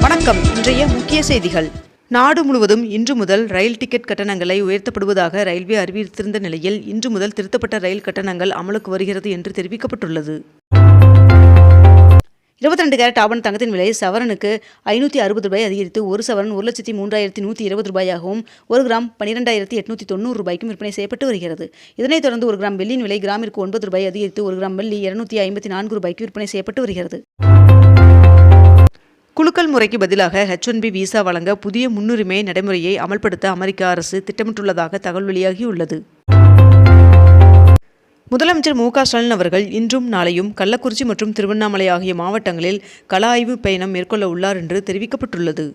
வணக்கம். இன்றைய முக்கிய செய்திகள். நாடு முழுவதும் இன்று முதல் ரயில் டிக்கெட் கட்டணங்களை உயர்த்தப்படுவதாக ரயில்வே அறிவித்திருந்த நிலையில் இன்று முதல் திருத்தப்பட்ட ரயில் கட்டணங்கள் அமலுக்கு வருகிறது என்று தெரிவிக்கப்பட்டுள்ளது. 22 கேரட் ஆபண தங்கத்தின் விலை சவரனுக்கு ₹560 அதிகரித்து ஒரு சவரன் ₹1,03,120 ஒரு கிராம் ₹12,890 விற்பனை செய்யப்பட்டு வருகிறது. இதனைத் தொடர்ந்து ஒரு கிராம் வெள்ளியின் விலை கிராமிற்கு ₹9 அதிகரித்து ஒரு கிராம் வெள்ளி ₹254 விற்பனை செய்யப்பட்டு வருகிறது. குலுக்கல் முறைக்கு பதிலாக H1B விசா வழங்க புதிய முன்னுரிமை நடைமுறையை அமல்படுத்த அமெரிக்க அரசு திட்டமிட்டுள்ளதாக தகவல் வெளியாகியுள்ளது. முதலமைச்சர் மு.க. ஸ்டாலின் அவர்கள் இன்றும் நாளையும் கள்ளக்குறிச்சி மற்றும் திருவண்ணாமலை ஆகிய மாவட்டங்களில் கள ஆய்வு பயணம் மேற்கொள்ள உள்ளார் என்று தெரிவிக்கப்பட்டுள்ளது.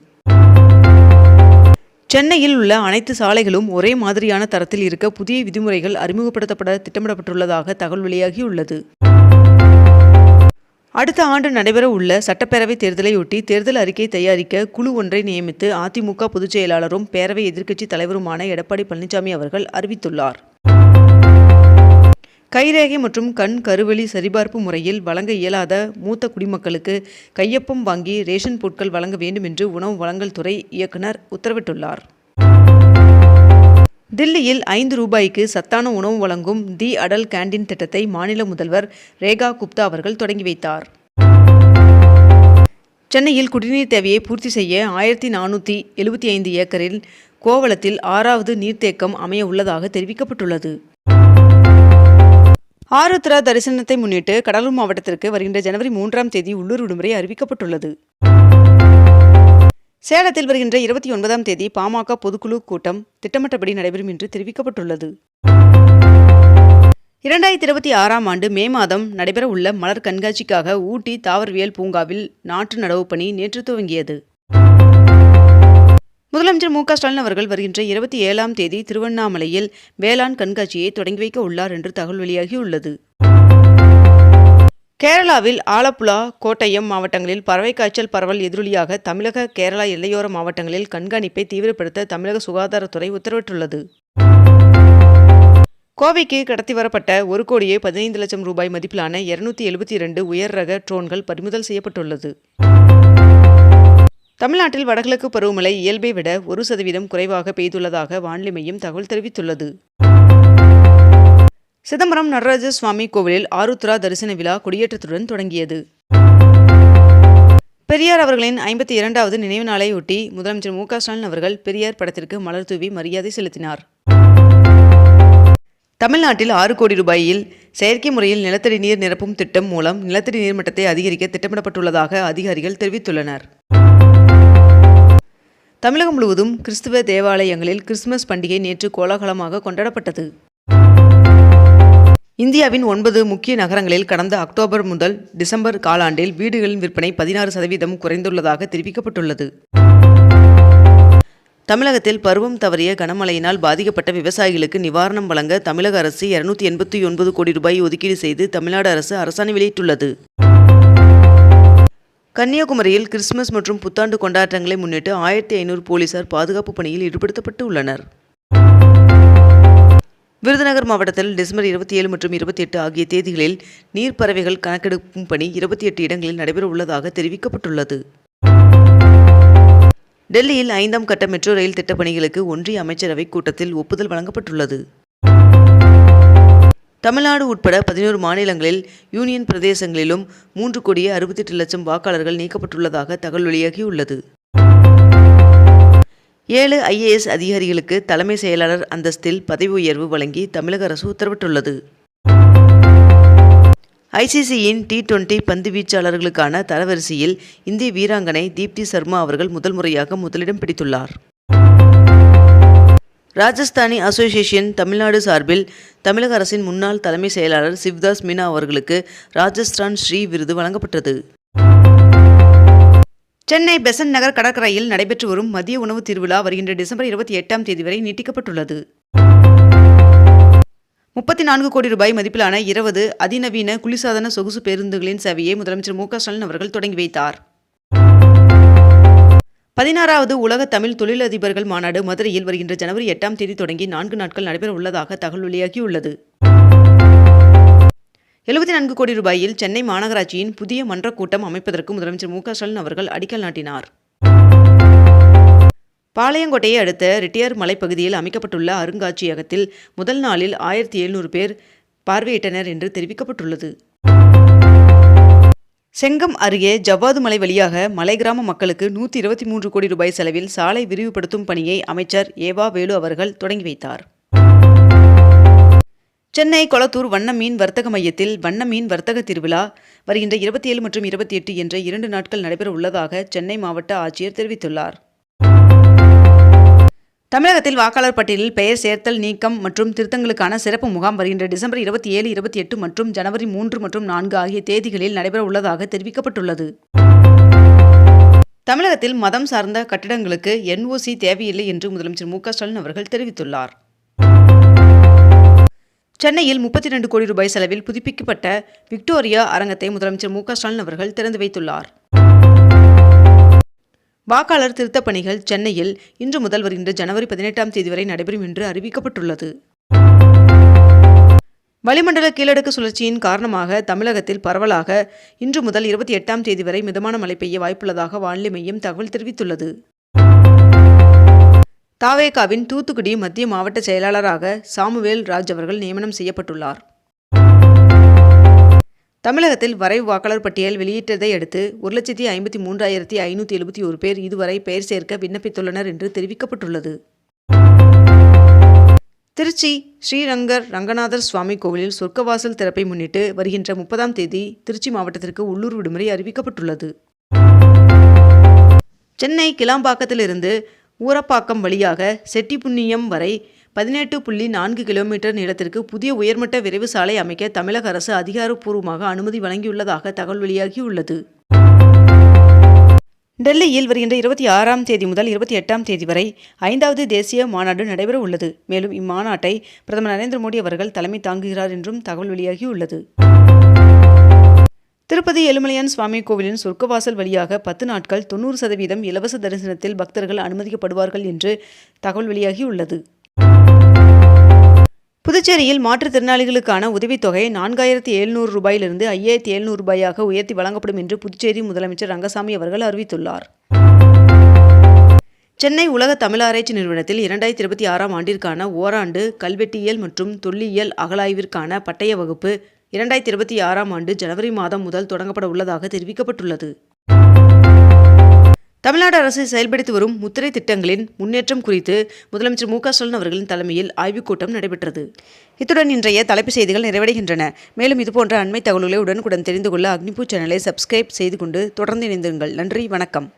சென்னையில் உள்ள அனைத்து சாலைகளும் ஒரே மாதிரியான தரத்தில் இருக்க புதிய விதிமுறைகள் அறிமுகப்படுத்தப்பட திட்டமிடப்பட்டுள்ளதாக தகவல் வெளியாகியுள்ளது. அடுத்த ஆண்டு நடைபெற உள்ள சட்டப்பேரவை தேர்தலையொட்டி தேர்தல் அறிக்கை தயாரிக்க குழு ஒன்றை நியமித்து அதிமுக பொதுச் செயலாளரும் பேரவை எதிர்க்கட்சி தலைவருமான எடப்பாடி பழனிசாமி அவர்கள் அறிவித்துள்ளார். கைரேகை மற்றும் கண் கருவெளி சரிபார்ப்பு முறையில் வழங்க இயலாத மூத்த குடிமக்களுக்கு கையொப்பம் வாங்கி ரேஷன் பொருட்கள் வழங்க வேண்டும் என்று உணவு வழங்கல் துறை இயக்குனர் உத்தரவிட்டுள்ளார். தில்லியில் ₹5க்கு சத்தான உணவு வழங்கும் தி அடல் கேண்டீன் திட்டத்தை மாநில முதல்வர் ரேகா குப்தா அவர்கள் தொடங்கி வைத்தார். சென்னையில் குடிநீர் தேவையை பூர்த்தி செய்ய 1475 ஏக்கரில் கோவளத்தில் 6வது நீர்த்தேக்கம் அமைய உள்ளதாக தெரிவிக்கப்பட்டுள்ளது. ஆருத்ரா தரிசனத்தை முன்னிட்டு கடலூர் மாவட்டத்திற்கு வருகின்ற ஜனவரி 3ஆம் தேதி உள்ளூர் விடுமுறை அறிவிக்கப்பட்டுள்ளது. சேலத்தில் வருகின்ற 29ஆம் தேதி பாமக பொதுக்குழு கூட்டம் திட்டமிட்டபடி நடைபெறும் என்று தெரிவிக்கப்பட்டுள்ளது. 2026ஆம் ஆண்டு மே மாதம் நடைபெற உள்ள மலர் கண்காட்சிக்காக ஊட்டி தாவரவியல் பூங்காவில் நாற்று நடவு பணி நேற்று துவங்கியது. முதலமைச்சர் மு.க. ஸ்டாலின் அவர்கள் வருகின்ற 27ஆம் தேதி திருவண்ணாமலையில் வேளாண் கண்காட்சியை தொடங்கி வைக்க உள்ளார் என்று தகவல் வெளியாகியுள்ளது. கேரளாவில் ஆலப்புழா கோட்டயம் மாவட்டங்களில் பறவை காய்ச்சல் பரவல் எதிரொலியாக தமிழக கேரளா எல்லையோர மாவட்டங்களில் கண்காணிப்பை தீவிரப்படுத்த தமிழக சுகாதாரத்துறை உத்தரவிட்டுள்ளது. கோவைக்கு கடத்தி வரப்பட்ட ₹1,15,00,000 மதிப்பிலான 272 உயர் ரக ட்ரோன்கள் பறிமுதல் செய்யப்பட்டுள்ளது. தமிழ்நாட்டில் வடகிழக்கு பருவமழை இயல்பை விட 1% குறைவாக பெய்துள்ளதாக வானிலை மையம் தகவல் தெரிவித்துள்ளது. சிதம்பரம் நடராஜ சுவாமி கோவிலில் ஆருத்ரா தரிசன விழா கொடியேற்றத்துடன் தொடங்கியது. பெரியார் அவர்களின் 52வது நினைவு நாளையொட்டி முதலமைச்சர் மு.க. ஸ்டாலின் அவர்கள் பெரியார் படத்திற்கு மலர் தூவி மரியாதை செலுத்தினார். தமிழ்நாட்டில் ₹6 கோடி செயற்கை முறையில் நிலத்தடி நீர் நிரப்பும் திட்டம் மூலம் நிலத்தடி நீர்மட்டத்தை அதிகரிக்க திட்டமிடப்பட்டுள்ளதாக அதிகாரிகள் தெரிவித்துள்ளனர். தமிழகம் முழுவதும் கிறிஸ்துவ தேவாலயங்களில் கிறிஸ்துமஸ் பண்டிகை நேற்று கோலாகலமாக கொண்டாடப்பட்டது. இந்தியாவின் 9 முக்கிய நகரங்களில் கடந்த அக்டோபர் முதல் டிசம்பர் காலாண்டில் வீடுகளின் விற்பனை 16% குறைந்துள்ளதாக தெரிவிக்கப்பட்டுள்ளது. தமிழகத்தில் பருவம் தவறிய கனமழையினால் பாதிக்கப்பட்ட விவசாயிகளுக்கு நிவாரணம் வழங்க தமிழக அரசு ₹289 கோடி ஒதுக்கீடு செய்து தமிழ்நாடு அரசு அரசாணை வெளியிட்டுள்ளது. கன்னியாகுமரியில் கிறிஸ்துமஸ் மற்றும் புத்தாண்டு கொண்டாட்டங்களை முன்னிட்டு 1500 போலீசார் பாதுகாப்பு பணியில் ஈடுபடுத்தப்பட்டு உள்ளனர். விருதுநகர் மாவட்டத்தில் டிசம்பர் 27 மற்றும் 28 ஆகிய தேதிகளில் நீர்ப்பறவைகள் கணக்கெடுக்கும் பணி 28 இடங்களில் நடைபெற உள்ளதாக தெரிவிக்கப்பட்டுள்ளது. டெல்லியில் 5ஆம் கட்ட மெட்ரோ ரயில் திட்டப் பணிகளுக்கு ஒன்றிய அமைச்சரவை கூட்டத்தில் ஒப்புதல் வழங்கப்பட்டுள்ளது. தமிழ்நாடு உட்பட 11 மாநிலங்களில் யூனியன் பிரதேசங்களிலும் 3,68,00,000 வாக்காளர்கள் நீக்கப்பட்டுள்ளதாக தகவல் வெளியாகியுள்ளது. 7 IAS அதிகாரிகளுக்கு தலைமை செயலாளர் அந்தஸ்தில் பதவி உயர்வு வழங்கி தமிழக அரசு உத்தரவிட்டுள்ளது. ICCயின் T20 பந்து வீச்சாளர்களுக்கான தரவரிசையில் இந்திய வீராங்கனை தீப்தி சர்மா அவர்கள் முதல் முறையாக முதலிடம் பிடித்துள்ளார். ராஜஸ்தானி அசோசியேஷன் தமிழ்நாடு சார்பில் தமிழக அரசின் முன்னாள் தலைமை செயலாளர் சிவ்தாஸ் மீனா அவர்களுக்கு ராஜஸ்தான் ஸ்ரீ விருது வழங்கப்பட்டது. சென்னை பெசன்ட் நகர் கடற்கரையில் நடைபெற்று வரும் மதிய உணவு திருவிழா வருகின்ற டிசம்பர் 28ஆம் தேதி வரை நீட்டிக்கப்பட்டுள்ளது. ₹34 கோடி மதிப்பிலான 20 அதிநவீன குளிர்சாதன சொகுசு பேருந்துகளின் சேவையை முதலமைச்சர் மு.க. ஸ்டாலின் அவர்கள் தொடங்கி வைத்தார். 16வது உலக தமிழ் தொழிலதிபர்கள் மாநாடு மதுரையில் வருகின்ற ஜனவரி 8ஆம் தேதி தொடங்கி 4 நாட்கள் நடைபெற உள்ளதாக தகவல் வெளியாகியுள்ளது. ₹74 கோடி சென்னை மாநகராட்சியின் புதிய மன்ற கூட்டம் அமைப்பதற்கு முதலமைச்சர் மு.க. ஸ்டாலின் அவர்கள் அடிக்கல் நாட்டினார். பாளையங்கோட்டையை அடுத்த ரிட்டியார் மலைப்பகுதியில் அமைக்கப்பட்டுள்ள அருங்காட்சியகத்தில் முதல் நாளில் 1700 பேர் பார்வையிட்டனர் என்று தெரிவிக்கப்பட்டுள்ளது. செங்கம் அருகே ஜவ்வாது மலை வழியாக மலை கிராம மக்களுக்கு 123 கோடி ரூபாய் செலவில் சாலை விரிவுபடுத்தும் பணியை அமைச்சர் ஏவா வேலு அவர்கள் தொடங்கி வைத்தார். சென்னை கொளத்தூர் வண்ண மீன் வர்த்தக மையத்தில் வண்ண மீன் வர்த்தக திருவிழா வருகின்ற 27 மற்றும் 28 என்ற 2 நாட்கள் நடைபெற உள்ளதாக சென்னை மாவட்ட ஆட்சியர் தெரிவித்துள்ளார். தமிழகத்தில் வாக்காளர் பட்டியலில் பெயர் சேர்த்தல், நீக்கம் மற்றும் திருத்தங்களுக்கான சிறப்பு முகாம் வருகின்ற டிசம்பர் 27, 28 மற்றும் ஜனவரி 3 மற்றும் 4 ஆகிய தேதிகளில் நடைபெற உள்ளதாக தெரிவிக்கப்பட்டுள்ளது. தமிழகத்தில் மதம் சார்ந்த கட்டிடங்களுக்கு NOC தேவையில்லை என்று முதலமைச்சர் மு.க.ஸ்டாலின் அவர்கள் தெரிவித்துள்ளார். சென்னையில் 32 கோடி ரூபாய் செலவில் புதுப்பிக்கப்பட்ட விக்டோரியா அரங்கத்தை முதலமைச்சர் மு.க.ஸ்டாலின் அவர்கள் திறந்து வைத்துள்ளார். வாக்காளர் திருத்தப் பணிகள் சென்னையில் இன்று முதல் வருகின்ற ஜனவரி 18ஆம் தேதி வரை நடைபெறும் என்று அறிவிக்கப்பட்டுள்ளது. வளிமண்டல கீழடுக்கு சுழற்சியின் காரணமாக தமிழகத்தில் பரவலாக இன்று முதல் 28ஆம் தேதி வரை மிதமான மழை பெய்ய வாய்ப்புள்ளதாக வானிலை மையம் தகவல் தெரிவித்துள்ளது. தாவேகாவின் தூத்துக்குடி மத்திய மாவட்ட செயலாளராக சாமுவேல் ராஜ் அவர்கள் நியமனம் செய்யப்பட்டுள்ளார். தமிழகத்தில் வரைவு வாக்காளர் பட்டியல் வெளியிட்டதை அடுத்து 1,53,571 பேர் இதுவரை பெயர் சேர்க்க விண்ணப்பித்துள்ளனர் என்று தெரிவிக்கப்பட்டுள்ளது. திருச்சி ஸ்ரீரங்கர் ரங்கநாதர் சுவாமி கோவிலில் சொர்க்கவாசல் திறப்பை முன்னிட்டு வருகின்ற 30ஆம் தேதி திருச்சி மாவட்டத்திற்கு உள்ளூர் விடுமுறை அறிவிக்கப்பட்டுள்ளது. சென்னை கிளாம்பாக்கத்திலிருந்து ஊரப்பாக்கம் வழியாக செட்டிப்புண்ணியம் வரை 18.4 கிலோமீட்டர் நீளத்திற்கு புதிய உயர்மட்ட விரைவு சாலை அமைக்க தமிழக அரசு அதிகாரப்பூர்வமாக அனுமதி வழங்கியுள்ளதாக தகவல் வெளியாகியுள்ளது. டெல்லியில் வருகின்ற 26ஆம் தேதி முதல் 28ஆம் தேதி வரை 5வது தேசிய மாநாடு நடைபெற உள்ளது. மேலும் இம்மாநாட்டை பிரதமர் நரேந்திர மோடி அவர்கள் தலைமை தாங்குகிறார் என்றும் தகவல் வெளியாகியுள்ளது. திருப்பதி ஏழுமலையான் சுவாமி கோவிலின் சொர்க்கவாசல் வழியாக 10 நாட்கள் 90% இலவச தரிசனத்தில் பக்தர்கள் அனுமதிக்கப்படுவார்கள் என்று தகவல் வெளியாகியுள்ளது. புதுச்சேரியில் மாற்றுத்திறனாளிகளுக்கான உதவித்தொகை 4,700 ரூபாயிலிருந்து 5,700 ரூபாயாக உயர்த்தி வழங்கப்படும் என்று புதுச்சேரி முதலமைச்சர் ரங்கசாமி அவர்கள் அறிவித்துள்ளார். சென்னை உலக தமிழ் ஆராய்ச்சி நிறுவனத்தில் 2026ஆம் ஆண்டிற்கான ஓராண்டு கல்வெட்டியல் மற்றும் தொல்லியல் அகழாய்விற்கான பட்டய வகுப்பு 2026ஆம் ஆண்டு ஜனவரி மாதம் முதல் தொடங்கப்பட உள்ளதாக தெரிவிக்கப்பட்டுள்ளது. தமிழ்நாடு அரசு செயல்படுத்தி வரும் முத்திரை திட்டங்களின் முன்னேற்றம் குறித்து முதலமைச்சர் மு.க.ஸ்டாலின் அவர்களின் தலைமையில் ஆய்வுக் கூட்டம் நடைபெற்றது. இத்துடன் இன்றைய தலைப்புச் செய்திகள் நிறைவடைகின்றன. மேலும் இதுபோன்ற அண்மை தகவல்களை உடனுக்குடன் தெரிந்து கொள்ள அக்னிபூ சேனலை சப்ஸ்கிரைப் செய்து கொண்டு தொடர்ந்து இணைந்திருங்கள். நன்றி, வணக்கம்.